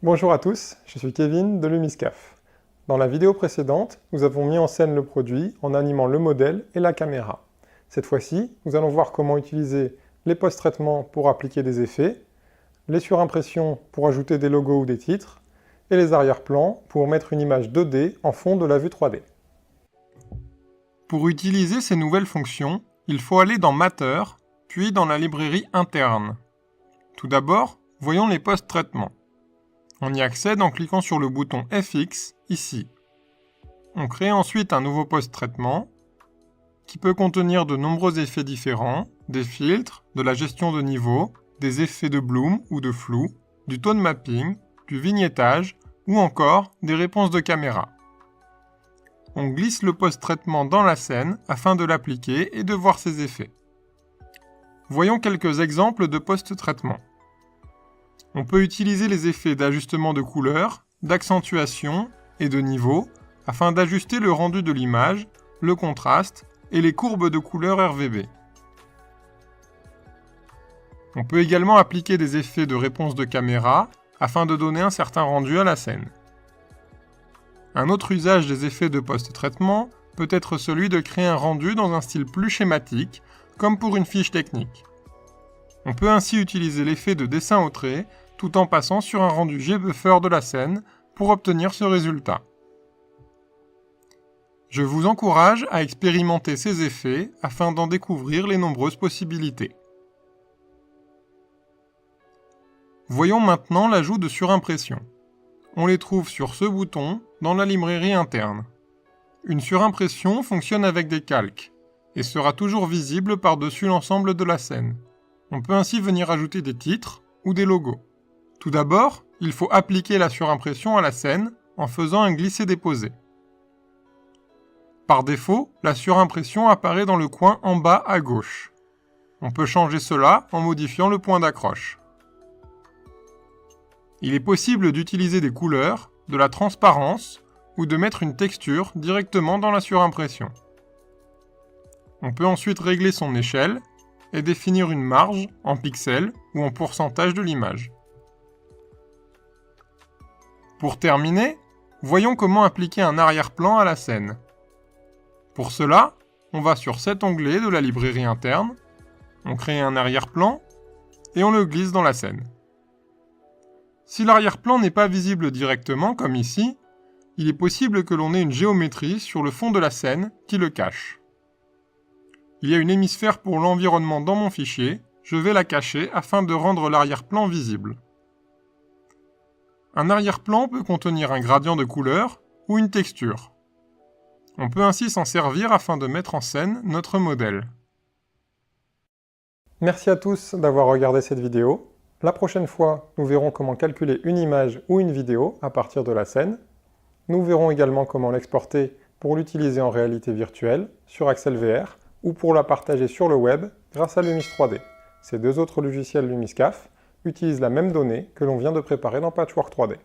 Bonjour à tous, je suis Kevin de LumisCaf. Dans la vidéo précédente, nous avons mis en scène le produit en animant le modèle et la caméra. Cette fois-ci, nous allons voir comment utiliser les post-traitements pour appliquer des effets, les surimpressions pour ajouter des logos ou des titres, et les arrière-plans pour mettre une image 2D en fond de la vue 3D. Pour utiliser ces nouvelles fonctions, il faut aller dans Matter, puis dans la librairie interne. Tout d'abord, voyons les post-traitements. On y accède en cliquant sur le bouton FX, ici. On crée ensuite un nouveau post-traitement qui peut contenir de nombreux effets différents, des filtres, de la gestion de niveau, des effets de bloom ou de flou, du tone mapping, du vignettage ou encore des réponses de caméra. On glisse le post-traitement dans la scène afin de l'appliquer et de voir ses effets. Voyons quelques exemples de post-traitement. On peut utiliser les effets d'ajustement de couleur, d'accentuation et de niveau afin d'ajuster le rendu de l'image, le contraste et les courbes de couleur RGB. On peut également appliquer des effets de réponse de caméra afin de donner un certain rendu à la scène. Un autre usage des effets de post-traitement peut être celui de créer un rendu dans un style plus schématique, comme pour une fiche technique. On peut ainsi utiliser l'effet de dessin au trait tout en passant sur un rendu gbuffer de la scène pour obtenir ce résultat. Je vous encourage à expérimenter ces effets afin d'en découvrir les nombreuses possibilités. Voyons maintenant l'ajout de surimpression. On les trouve sur ce bouton dans la librairie interne. Une surimpression fonctionne avec des calques et sera toujours visible par-dessus l'ensemble de la scène. On peut ainsi venir ajouter des titres ou des logos. Tout d'abord, il faut appliquer la surimpression à la scène en faisant un glisser-déposer. Par défaut, la surimpression apparaît dans le coin en bas à gauche. On peut changer cela en modifiant le point d'accroche. Il est possible d'utiliser des couleurs, de la transparence ou de mettre une texture directement dans la surimpression. On peut ensuite régler son échelle et définir une marge en pixels ou en pourcentage de l'image. Pour terminer, voyons comment appliquer un arrière-plan à la scène. Pour cela, on va sur cet onglet de la librairie interne, on crée un arrière-plan et on le glisse dans la scène. Si l'arrière-plan n'est pas visible directement, comme ici, il est possible que l'on ait une géométrie sur le fond de la scène qui le cache. Il y a une hémisphère pour l'environnement dans mon fichier, je vais la cacher afin de rendre l'arrière-plan visible. Un arrière-plan peut contenir un gradient de couleur ou une texture. On peut ainsi s'en servir afin de mettre en scène notre modèle. Merci à tous d'avoir regardé cette vidéo. La prochaine fois, nous verrons comment calculer une image ou une vidéo à partir de la scène. Nous verrons également comment l'exporter pour l'utiliser en réalité virtuelle sur Axel VR ou pour la partager sur le web grâce à Lumis 3D. Ces deux autres logiciels LumisCaf utilisent la même donnée que l'on vient de préparer dans Patchwork 3D.